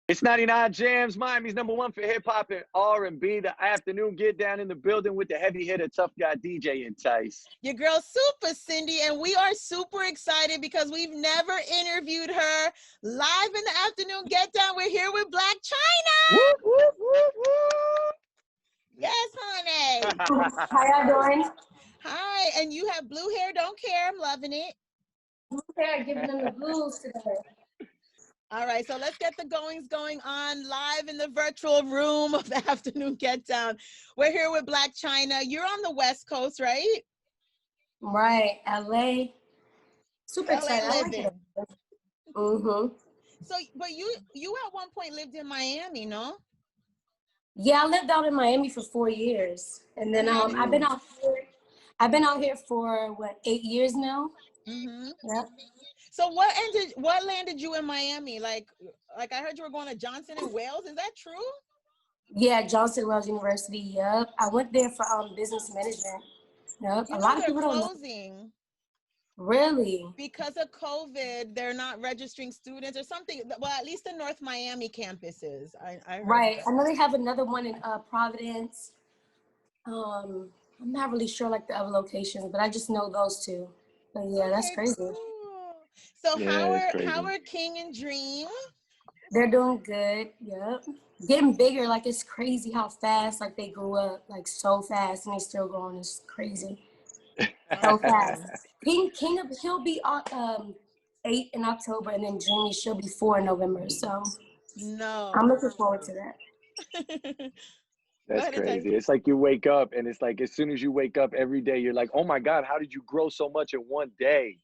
It's 99 JAMZ, Miami's #1 for hip hop and R&B. The afternoon get down in the building with the heavy hitter, tough guy DJ Entice. Your girl Supa, Cindy, and we are super excited because we've never interviewed her live in the afternoon get down. We're here with Blac Chyna. Whoop, whoop, whoop, whoop. Yes, honey. How y'all doing? Hi, and you have blue hair. Don't care. I'm loving it. Blue hair, giving them the blues today. All right, so let's get the goings going on live in the virtual room of the afternoon get down. We're here with Blac Chyna. You're on the West Coast, right? Right, LA. Super LA excited. I like living. it. Mm-hmm. So, but you at one point lived in Miami, no? Yeah, I lived out in Miami for 4 years, and then I've been out here for what, 8 years now. Mm-hmm. Yep. So what landed you in Miami? Like I heard you were going to Johnson and Wales. Is that true? Yeah, Johnson Wells University. Yep. I went there for business management. Yep. You A know lot of they're people don't know. closing Really? because of COVID. They're not registering students or something. Well, at least the North Miami campuses. I heard Right. that. I know they have another one in Providence. I'm not really sure like the other locations, but I just know those two. But yeah, that's Okay, crazy. cool. So Yeah, how are King and Dream? They're doing good. Yep. Getting bigger. Like, it's crazy how fast like they grew up, like so fast, and they still growing. It's crazy. So fast. King he'll be 8 in October, and then Dreamy she'll be 4 in November. So No. I'm looking forward to that. That's crazy. It's like you wake up and it's like as soon as you wake up every day, you're like, oh my God, how did you grow so much in one day?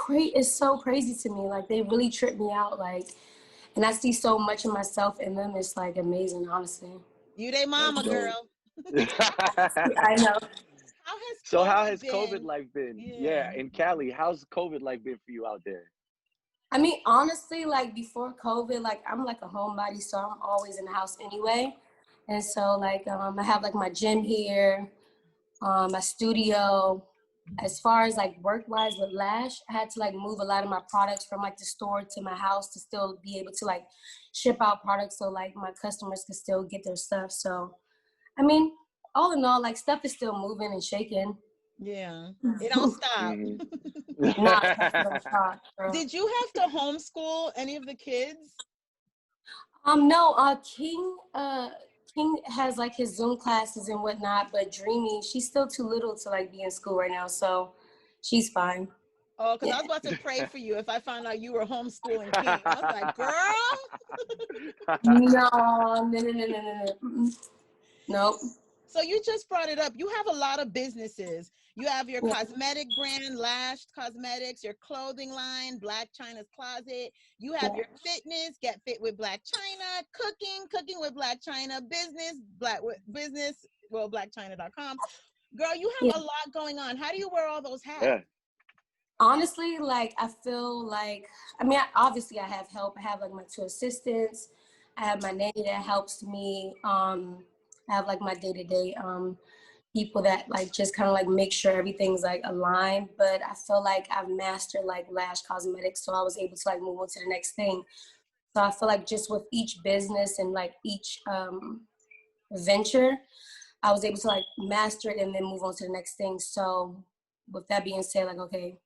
It's so crazy to me. Like, they really trip me out. Like, and I see so much of myself in them. It's like amazing, honestly. You they mama, girl. I know. How has COVID life been? Yeah. In Cali, how's COVID life been for you out there? I mean, honestly, like before COVID, like I'm like a homebody, so I'm always in the house anyway. And so like I have like my gym here, my studio. As far as like work-wise with Lash, I had to like move a lot of my products from like the store to my house to still be able to like ship out products so like my customers could still get their stuff. So, I mean, all in all, like stuff is still moving and shaking. Yeah, it don't stop. Nah, it don't stop, bro. Did you have to homeschool any of the kids? No, King has like his Zoom classes and whatnot, but Dreamy, she's still too little to like be in school right now, so she's fine. Oh, because I was about to pray for you if I found out you were homeschooling King. I was like, girl. No. Nope. So you just brought it up. You have a lot of businesses. You have your cosmetic brand, Lash Cosmetics, your clothing line, Blac Chyna's Closet. You have your fitness, Get Fit with Blac Chyna, cooking with Blac Chyna, BlacChyna.com. Girl, you have a lot going on. How do you wear all those hats? Yeah. Honestly, like I feel like, I mean, obviously I have help. I have like my 2 assistants. I have my nanny that helps me. I have like my day-to-day people that like just kind of like make sure everything's like aligned. But I feel like I've mastered like Lash Cosmetics, so I was able to like move on to the next thing. So I feel like just with each business and like each venture, I was able to like master it and then move on to the next thing. So with that being said, like, okay,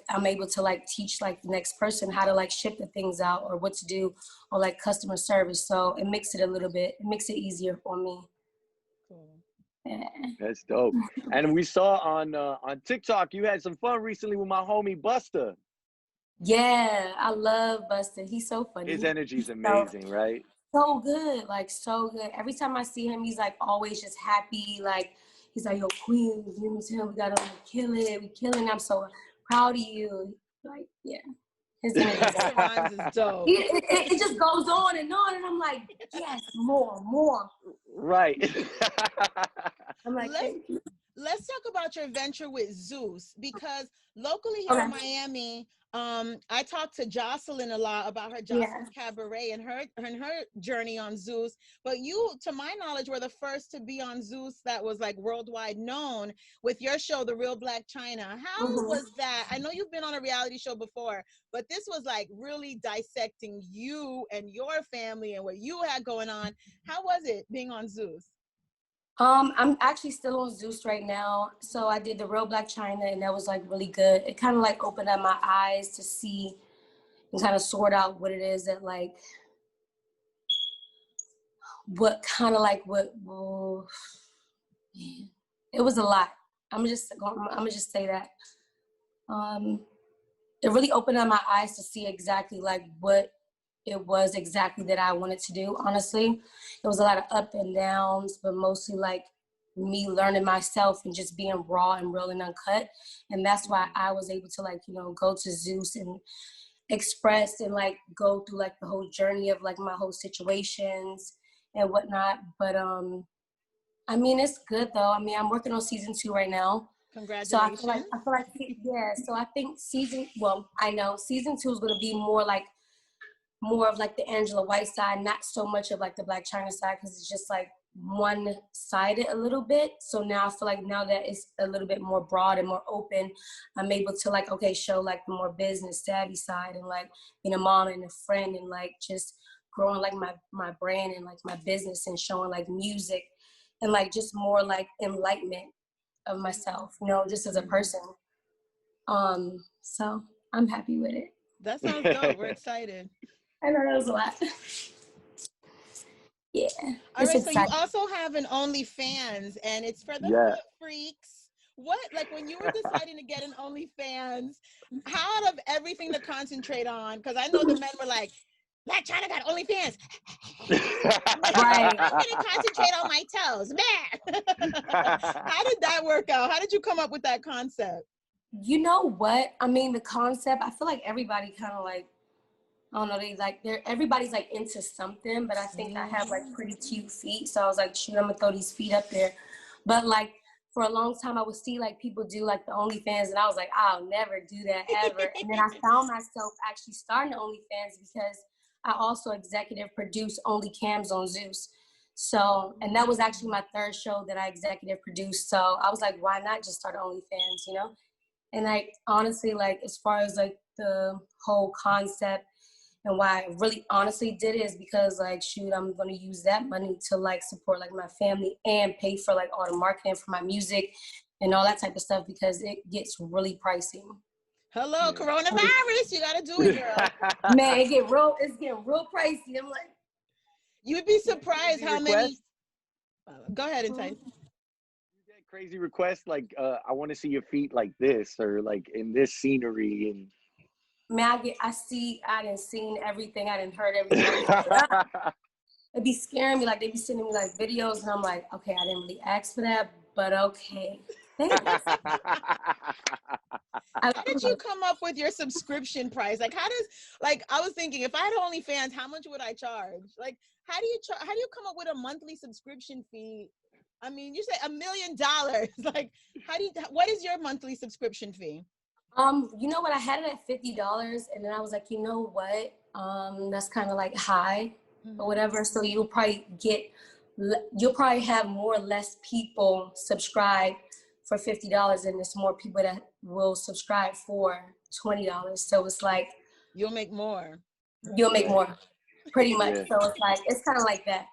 I'm able to like teach like the next person how to like ship the things out or what to do or like customer service. So it makes it a little bit, it makes it easier for me. Cool. Yeah. That's dope. And we saw on TikTok you had some fun recently with my homie Busta. Yeah, I love Busta. He's so funny. His energy's amazing, right? So good, like so good. Every time I see him, he's like always just happy. Like he's like, yo, queen, you know what I'm saying? We gotta like, kill it. We killing. I'm so proud of you. Like, yeah. His energy is dope. It just goes on, and I'm like, yes, more. Right. I'm like, let's talk about your venture with Zeus, because locally here Okay. in Miami, I talked to Jocelyn a lot about her Yeah. Jocelyn Cabaret and her journey on Zeus. But you, to my knowledge, were the first to be on Zeus that was like worldwide known with your show, The Real Blac Chyna. How was that? I know you've been on a reality show before, but this was like really dissecting you and your family and what you had going on. How was it being on Zeus? I'm actually still on Zeus right now. So I did The Real Blac Chyna, and that was like really good. It kind of like opened up my eyes to see and kind of sort out what it is that like, what kind of like what, well, man, it was a lot. I'm gonna just say that. It really opened up my eyes to see exactly like what it was exactly that I wanted to do. Honestly, it was a lot of up and downs, but mostly like me learning myself and just being raw and real and uncut. And that's why I was able to like, you know, go to Zeus and express and like go through like the whole journey of like my whole situations and whatnot. But I mean, it's good though. I mean, I'm working on season 2 right now. Congratulations. So I feel like, yeah. So I think I know season 2 is going to be more of like the Angela White side, not so much of like the Blac Chyna side, because it's just like one-sided a little bit. So now I feel like now that it's a little bit more broad and more open, I'm able to like, okay, show like the more business savvy side and like being a mom and a friend and like just growing like my brand and like my business and showing like music and like just more like enlightenment of myself, you know, just as a person. So I'm happy with it. That sounds dope. We're excited. I know that was a lot. Yeah. All right, so you also have an OnlyFans, and it's for the foot freaks. What, like when you were deciding to get an OnlyFans, how out of everything to concentrate on, because I know the men were like, Blac Chyna got OnlyFans. Right. I'm gonna concentrate on my toes, man. How did that work out? How did you come up with that concept? You know what? I mean, the concept, I feel like everybody kind of like, I don't know, everybody's like into something, but I think I have like pretty cute feet. So I was like, shoot, I'm gonna throw these feet up there. But like for a long time I would see like people do like the OnlyFans and I was like, I'll never do that ever. And then I found myself actually starting the OnlyFans because I also executive produce Only Cams on Zeus. So, and that was actually my 3rd show that I executive produced. So I was like, why not just start OnlyFans, you know? And like, honestly, like as far as like the whole concept, and why I really honestly did it is because like, shoot, I'm going to use that money to like support like my family and pay for like all the marketing for my music and all that type of stuff because it gets really pricey. Hello, coronavirus. You got to do it, girl. Man, it's getting real pricey. I'm like. You'd be surprised how many. Go ahead, Entice. You get crazy requests like, I want to see your feet like this or like in this scenery and. Man, I done seen everything. I done heard everything. It'd be scaring me. Like, they'd be sending me, like, videos, and I'm like, okay, I didn't really ask for that, but okay. How did you come up with your subscription price? Like, I was thinking, if I had OnlyFans, how much would I charge? Like, how do you come up with a monthly subscription fee? I mean, you say $1 million. Like, what is your monthly subscription fee? You know what? I had it at $50, and then I was like, you know what? That's kind of like high or whatever. So you'll probably have more or less people subscribe for $50, and there's more people that will subscribe for $20. So it's like you'll make more. You'll make more, pretty much. Yeah. So it's kind of like that.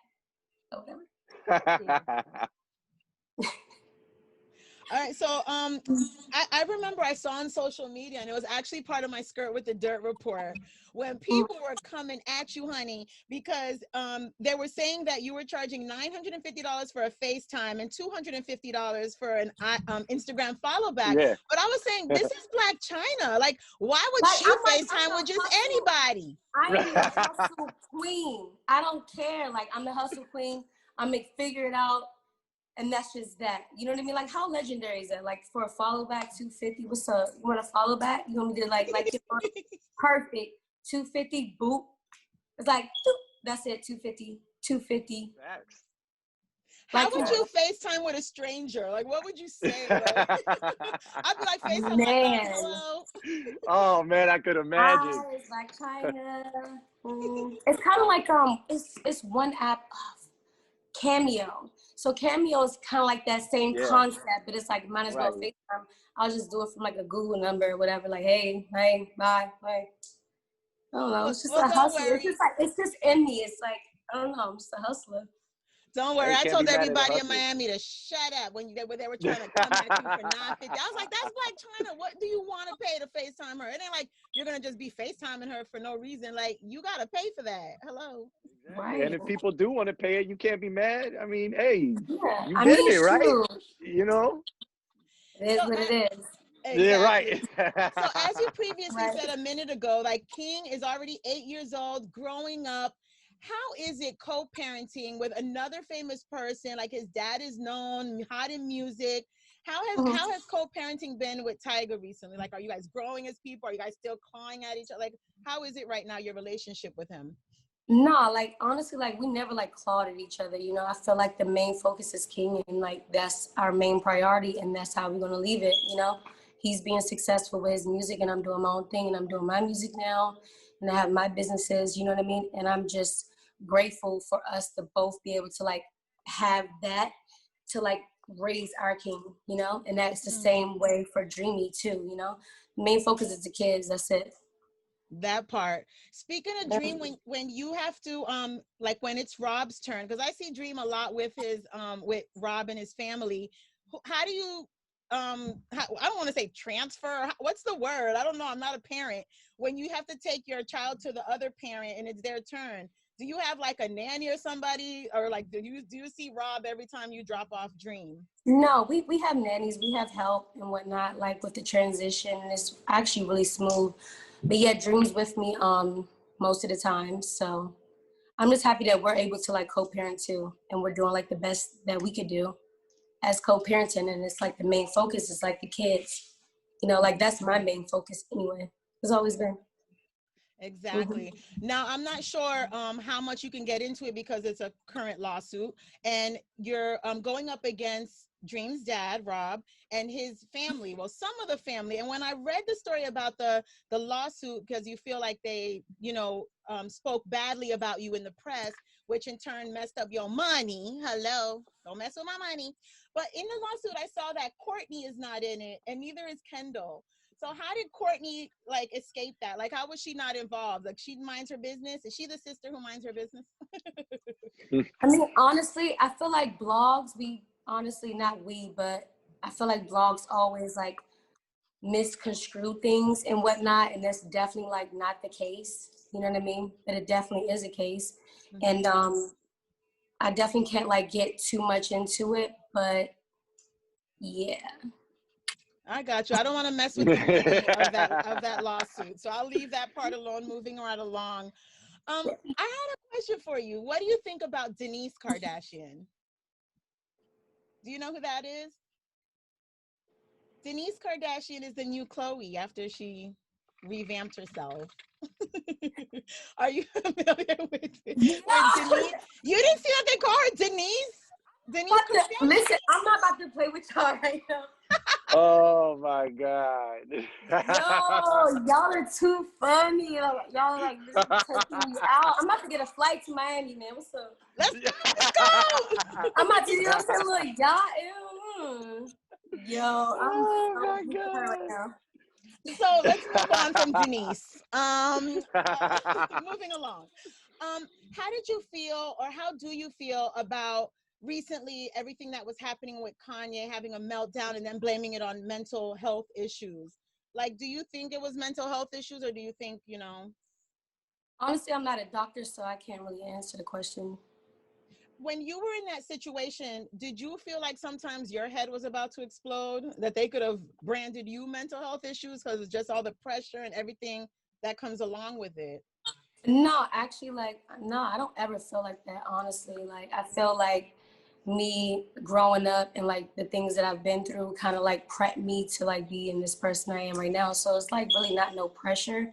Or whatever. All right, so I remember I saw on social media, and it was actually part of my Skirt with the Dirt report, when people were coming at you, honey, because they were saying that you were charging $950 for a FaceTime and $250 for an Instagram follow back. Yeah. But I was saying, this is Blac Chyna. Like, why would she FaceTime with just anybody? I am the hustle queen. I don't care. Like, I'm the hustle queen. I'm gonna figure it out. And that's just that. You know what I mean? Like, how legendary is that? Like, for a follow back, $250. What's up? You want a follow back? You want me to like perfect $250? Boop. It's like, that's it. $250. How would you FaceTime with a stranger? Like, what would you say? Like, I'd be like, FaceTime, like, hello. Oh man, I could imagine. Hi, it's Blac Chyna. It's kind of like it's one app, Cameo. So Cameo is kind of like that same concept, but it's like might as well FaceTime. I'll just do it from like a Google number or whatever. Like, hey, bye. I don't know. It's just a hustler. It's just in me. It's like, I don't know. I'm just a hustler. Don't worry. I told everybody in Miami to shut up when they were trying to come at you for $9.50. I was like, that's Blac Chyna. What do you want to pay to FaceTime her? It ain't like you're going to just be FaceTiming her for no reason. Like, you got to pay for that. Hello. Right. And if people do want to pay it, you can't be mad. I mean, hey, yeah. you did it, right? True. You know? It is what it is. Exactly. Yeah, right. So as you previously said a minute ago, like, King is already 8 years old, growing up. How is it co-parenting with another famous person? Like, his dad is known, hot in music. How has co-parenting been with Tyga recently? Like, are you guys growing as people? Are you guys still clawing at each other? Like, how is it right now, your relationship with him? No, like, honestly, like, we never like clawed at each other. You know, I feel like the main focus is King, and like that's our main priority, and that's how we're gonna leave it. You know, he's being successful with his music, and I'm doing my own thing, and I'm doing my music now, and I have my businesses. You know what I mean? And I'm just grateful for us to both be able to like have that to like raise our King. You know, and that's the same way for Dreamy too. You know, main focus is the kids. That's it. That part. Speaking of Dream, when you have to like when it's Rob's turn, because I see Dream a lot with his with Rob and his family. How do you I don't want to say transfer, what's the word? I don't know, I'm not a parent. When you have to take your child to the other parent and it's their turn, do you have like a nanny or somebody, or like do you see Rob every time you drop off Dream? No, we have nannies, we have help and whatnot, like with the transition, and it's actually really smooth. But yeah, Dream's with me most of the time. So I'm just happy that we're able to like co-parent too, and we're doing like the best that we could do as co-parenting. And it's like the main focus is like the kids. You know, like that's my main focus anyway. It's always been. Exactly. Now, I'm not sure how much you can get into it because it's a current lawsuit, and you're going up against Dream's dad, Rob, and his family. Well, some of the family. And when I read the story about the lawsuit, because you feel like they, you know, spoke badly about you in the press, which in turn messed up your money. Hello, don't mess with my money. But in the lawsuit, I saw that Courtney is not in it, and neither is Kendall. So how did Courtney like escape that? Like, how was she not involved? Like, she minds her business. Is she the sister who minds her business? I mean, honestly, I feel like blogs, but I feel like blogs always like misconstrue things and whatnot. And that's definitely like not the case. You know what I mean? But it definitely is a case. And I definitely can't like get too much into it, but yeah. I got you. I don't want to mess with the meaning of that lawsuit. So I'll leave that part alone, moving right along. I had a question for you. What do you think about Denise Kardashian? Do you know who that is? Denise Kardashian is the new Chloe after she revamped herself. Are you familiar with Denise? You didn't see that they call her Denise? Listen, I'm not about to play with y'all right now. Oh my God. Yo, y'all are too funny. Y'all are like taking me out. I'm about to get a flight to Miami, man. What's up? Let's go. I'm about to, you know what I'm saying? Look, y'all. Yo, I'm my God. right now. So let's move on from Denise. Moving along. How did you feel, or how do you feel about recently everything that was happening with Kanye having a meltdown and then blaming it on mental health issues? Like, do you think it was mental health issues, or do you think, you know? Honestly, I'm not a doctor, so I can't really answer the question. When you were in that situation, did you feel like sometimes your head was about to explode, that they could have branded you mental health issues because it's just all the pressure and everything that comes along with it? No, actually, like, no, I don't ever feel like that, honestly. Like, I feel like me growing up and like the things that I've been through kind of like prepped me to like be in this person I am right now. So it's like really not no pressure,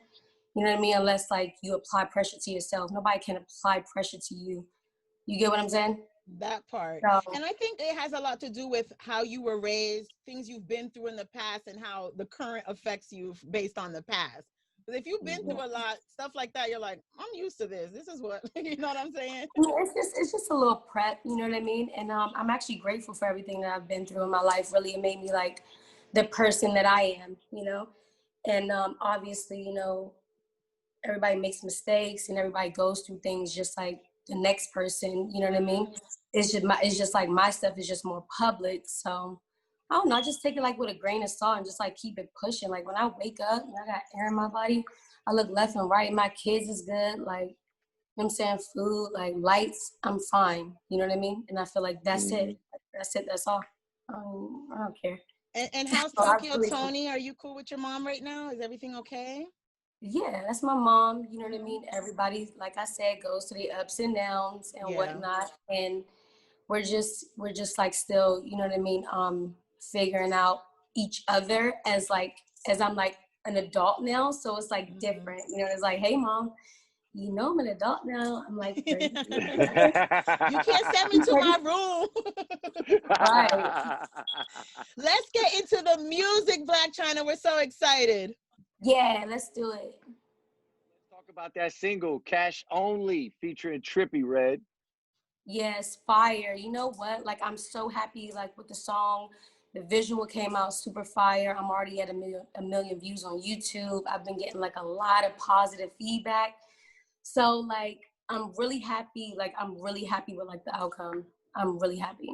you know what I mean? Unless like you apply pressure to yourself. Nobody can apply pressure to you. You get what I'm saying? That part. So And I think it has a lot to do with how you were raised, things you've been through in the past, and how the current affects you based on the past. Because if you've been Mhm. through a lot, stuff like that, you're like, I'm used to this. This is what, you know what I'm saying? I mean, it's just a little prep, you know what I mean? And I'm actually grateful for everything that I've been through in my life. Really, it made me like the person that I am, you know. And obviously, you know, everybody makes mistakes and everybody goes through things just like the next person, you know what I mean? It's just like my stuff is just more public. So I don't know, I just take it like with a grain of salt and just like keep it pushing. Like when I wake up and I got air in my body, I look left and right, my kids is good, like, you know what I'm saying, food, like lights, I'm fine. You know what I mean? And I feel like that's Mhm. it. That's it, that's all. I don't care. And how's So I Tokyo really, Tony? Are you cool with your mom right now? Is everything okay? yeah, that's my mom. You know what I mean? Everybody, like I said, goes through the ups and downs and Yeah. whatnot. And we're just like still, you know what I mean, figuring out each other as I'm like an adult now. So it's like Mhm. different. You know, it's like, hey mom, you know I'm an adult now. I'm like 30. You can't send me to my room. Right. Let's get into the music, Blac Chyna. We're so excited. Yeah, let's do it. Let's talk about that single, Cash Only, featuring Trippie Redd. Yes, fire. You know what? Like I'm so happy like with the song. The visual came out super fire. I'm already at a million views on YouTube. I've been getting like a lot of positive feedback. So like I'm really happy. Like I'm really happy with like the outcome. I'm really happy.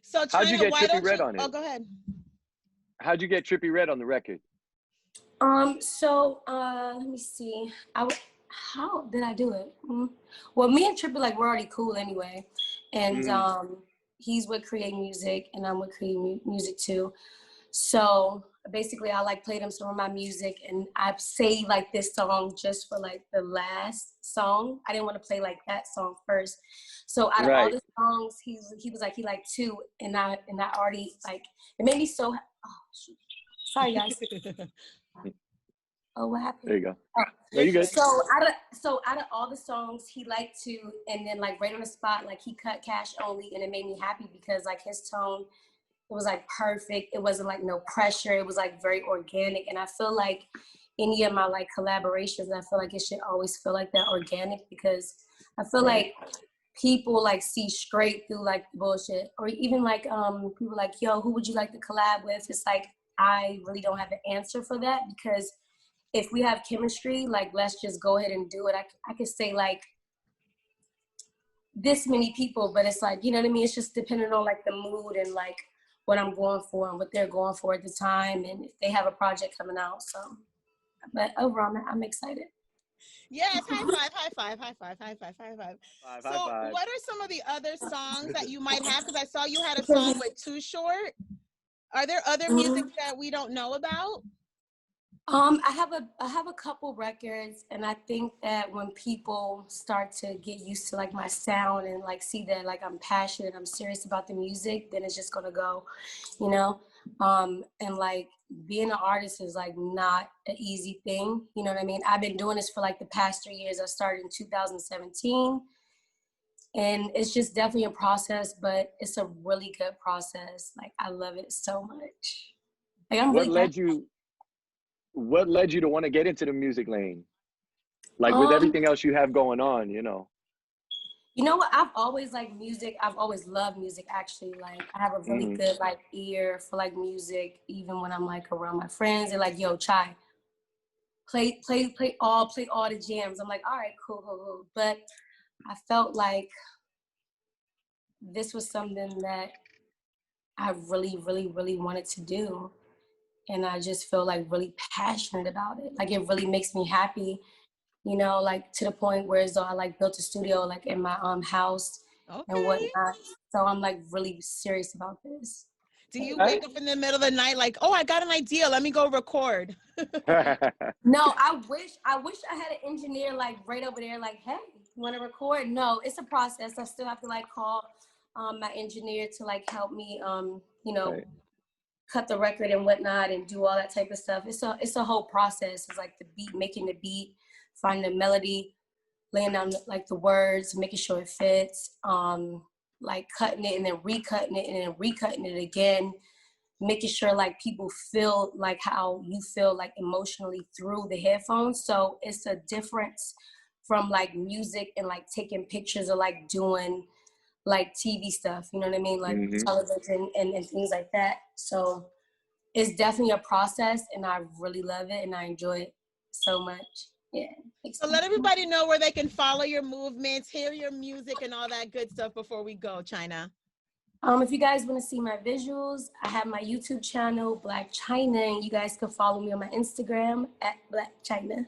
So How'd you China, get why Trippie don't Redd you? on Oh, it? go ahead. How'd you get Trippie Redd on the record? So let me see. How did I do it? Well, me and Trippie, like, we're already cool anyway. And Mm, he's with Create Music and I'm with Create Music too. So basically I like played him some of my music and I saved like this song just for like the last song. I didn't want to play like that song first. So out of all right. the songs, he was like, he liked two and I already like, it made me so, oh, shoot. Sorry guys. Oh, what happened? There you go. Oh. No, You're you good. good. So out of all the songs he liked to, and then like right on the spot, like he cut Cash Only, and it made me happy because like his tone, it was like perfect. It wasn't like no pressure. It was like very organic, and I feel like any of my like collaborations, I feel like it should always feel like that organic because I feel Right. like people like see straight through like the bullshit, or even like people like, yo, who would you like to collab with? It's like I really don't have an answer for that because if we have chemistry, like let's just go ahead and do it. I could say like this many people, but it's like, you know what I mean? It's just depending on like the mood and like what I'm going for and what they're going for at the time and if they have a project coming out. So, but overall, I'm excited. Yes, high five, high five, high five, high five, high five. High five, high So, five. what are some of the other songs that you might have? Because I saw you had a song with Too Short. Are there other music Mhm. that we don't know about? I have a couple records, and I think that when people start to get used to like my sound and like see that like I'm passionate, I'm serious about the music, then it's just gonna go, you know. And like being an artist is like not an easy thing, you know what I mean? I've been doing this for like the past 3 years. I started in 2017, and it's just definitely a process, but it's a really good process. Like I love it so much. Like I'm What really passionate. led you? What led you to want to get into the music lane? Like with Um, everything else you have going on, you know. You know what? I've always liked music. I've always loved music actually. Like I have a really Hmm. good like ear for like music, even when I'm like around my friends. They're like, yo, Chai, play all the jams. I'm like, all right, cool, cool, cool. But I felt like this was something that I really, really, really wanted to do. And I just feel like really passionate about it. Like it really makes me happy, you know, like to the point where as though I like built a studio like in my house and Okay. whatnot. So I'm like really serious about this. Do you Okay. wake up in the middle of the night like, oh, I got an idea. Let me go record. No, I wish I had an engineer like right over there, like, hey, you want to record? No, it's a process. I still have to like call my engineer to like help me, you know, Right. cut the record and whatnot and do all that type of stuff. It's a whole process. It's like the beat, making the beat, finding the melody, laying down like the words, making sure it fits, like cutting it and then recutting it and then recutting it again, making sure like people feel like how you feel like emotionally through the headphones. So it's a difference from like music and like taking pictures or like doing like TV stuff, you know what I mean? Like television and things like that. So it's definitely a process and I really love it and I enjoy it so much. Yeah. So let everybody know where they can follow your movements, hear your music and all that good stuff before we go, Chyna. If you guys want to see my visuals, I have my YouTube channel, Blac Chyna, and you guys can follow me on my Instagram at Blac Chyna.